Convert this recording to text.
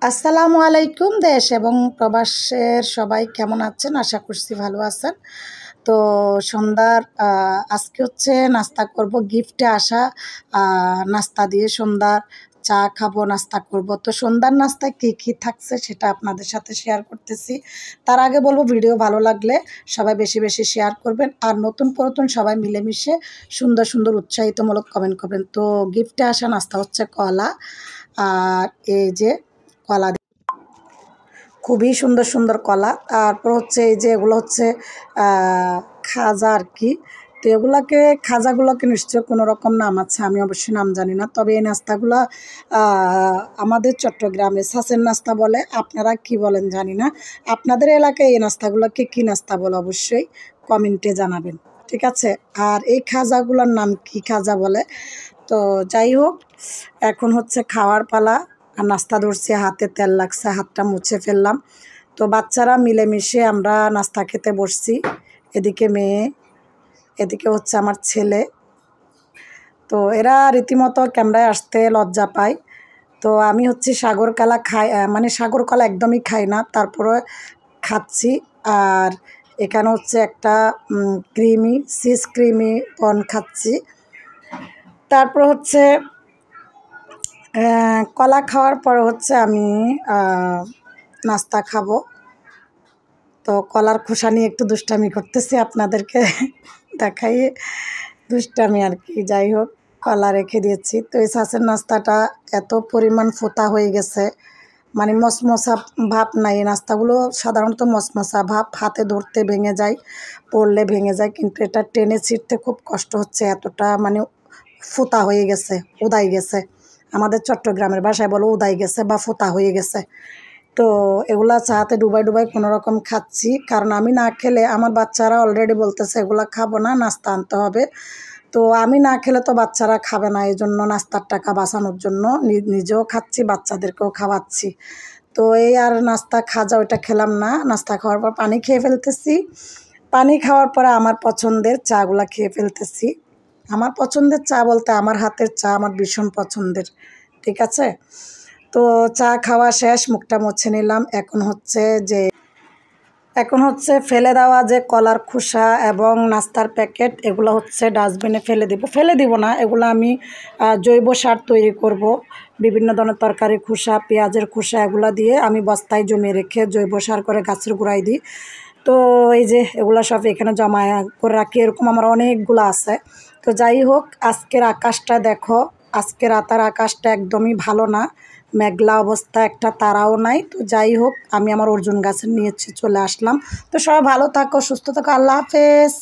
আসসালামু আলাইকুম। দেশ এবং প্রবাসের সবাই কেমন আছেন? আশা করছি ভালো আছেন। তো সন্ধ্যার আজকে হচ্ছে নাস্তা করব, গিফটে আসা নাস্তা দিয়ে সন্ধ্যার চা খাবো, নাস্তা করব। তো সন্ধ্যার নাস্তায় কী কী থাকছে সেটা আপনাদের সাথে শেয়ার করতেছি। তার আগে বলবো, ভিডিও ভালো লাগলে সবাই বেশি বেশি শেয়ার করবেন, আর নতুন পুরাতন সবাই মিলেমিশে সুন্দর সুন্দর উৎসাহিতমূলক কমেন্ট করবেন। তো গিফটে আসা নাস্তা হচ্ছে কলা, আর এই যে কলা, খুবই সুন্দর সুন্দর কলা। তারপর হচ্ছে এই যে এগুলো হচ্ছে খাজা আর কি। তো এগুলাকে, খাজাগুলোকে নিশ্চয় কোনো রকম নাম আছে, আমি অবশ্যই নাম জানি না। তবে এই নাস্তাগুলো আমাদের চট্টগ্রামে ছাঁচের নাস্তা বলে, আপনারা কি বলেন জানি না। আপনাদের এলাকায় এই নাস্তাগুলোকে কী নাস্তা বলে অবশ্যই কমেন্টে জানাবেন, ঠিক আছে। আর এই খাজাগুলোর নাম কি খাজা বলে। তো যাই হোক, এখন হচ্ছে খাওয়ার পালা। আর নাস্তা ধরছি, হাতে তেল লাগছে, হাতটা মুছে ফেললাম। তো বাচ্চারা মিলেমিশে আমরা নাস্তা খেতে বসছি। এদিকে মেয়ে, এদিকে হচ্ছে আমার ছেলে। তো এরা রীতিমতো ক্যামেরায় আসতে লজ্জা পায়। তো আমি হচ্ছে সাগর কলা খাই, মানে সাগর কলা একদমই খাই না, তারপরে খাচ্ছি। আর এখানে হচ্ছে একটা চিজ ক্রিমি পন খাচ্ছি। তারপর হচ্ছে কলা খাওয়ার পর হচ্ছে আমি নাস্তা খাবো। তো কলার খোসা নিয়ে একটু দুষ্টামি করতেছি, আপনাদেরকে দেখাই দুষ্টামি আর কি। যাই হোক, কলা রেখে দিয়েছি। তো এই ছাঁচের নাস্তাটা এত পরিমাণ ফোতা হয়ে গেছে, মানে মশমশা ভাব নাই। এই নাস্তাগুলো সাধারণত মশমশা ভাব, হাতে ধরতে ভেঙে যায়, পড়লে ভেঙে যায়, কিন্তু এটা টেনে ছিঁড়তে খুব কষ্ট হচ্ছে, এতটা মানে ফোতা হয়ে গেছে, উদাই গেছে। আমাদের চট্টগ্রামের ভাষায় বলো উদাই গেছে বা ফোতা হয়ে গেছে। তো এগুলা চাতে ডুবাই ডুবাই কোনো রকম খাচ্ছি, কারণ আমি না খেলে আমার বাচ্চারা অলরেডি বলতেছে এগুলা খাবো না, নাস্তা আনতে হবে। তো আমি না খেলে তো বাচ্চারা খাবে না, এই জন্য নাস্তার টাকা বাঁচানোর জন্য নিজেও খাচ্ছি, বাচ্চাদেরকেও খাওয়াচ্ছি। তো এই আর নাস্তা খাজা ওইটা খেলাম না। নাস্তা খাওয়ার পর পানি খেয়ে ফেলতেছি। পানি খাওয়ার পরে আমার পছন্দের চাগুলা খেয়ে ফেলতেছি। আমার পছন্দের চা বলতে আমার হাতের চা আমার ভীষণ পছন্দের, ঠিক আছে। তো চা খাওয়া শেষ, মুখটা মুছে নিলাম। এখন হচ্ছে ফেলে দেওয়া যে কলার খোসা এবং নাস্তার প্যাকেট, এগুলো হচ্ছে ডাস্টবিনে ফেলে দিব না, এগুলো আমি জৈব সার তৈরি করব। বিভিন্ন ধরনের তরকারি খোসা, পেঁয়াজের খোসা, এগুলো দিয়ে আমি বস্তায় জমিয়ে রেখে জৈব সার করে গাছের গোড়ায় দিই। তো এই যে এগুলো সব এখানে জমা করে রাখি, এরকম আমার অনেকগুলো আছে। তো যাই হোক, আজকের আকাশটা দেখো, আজকের রাতের আকাশটা একদমই ভালো না, মেঘলা অবস্থা, একটা তারাও নাই। তো যাই হোক, আমি আমার অর্জুন গাছের নিয়ে চলে আসলাম। তো সবাই ভালো থাকো, সুস্থ থাকো, আল্লাহ হাফেজ।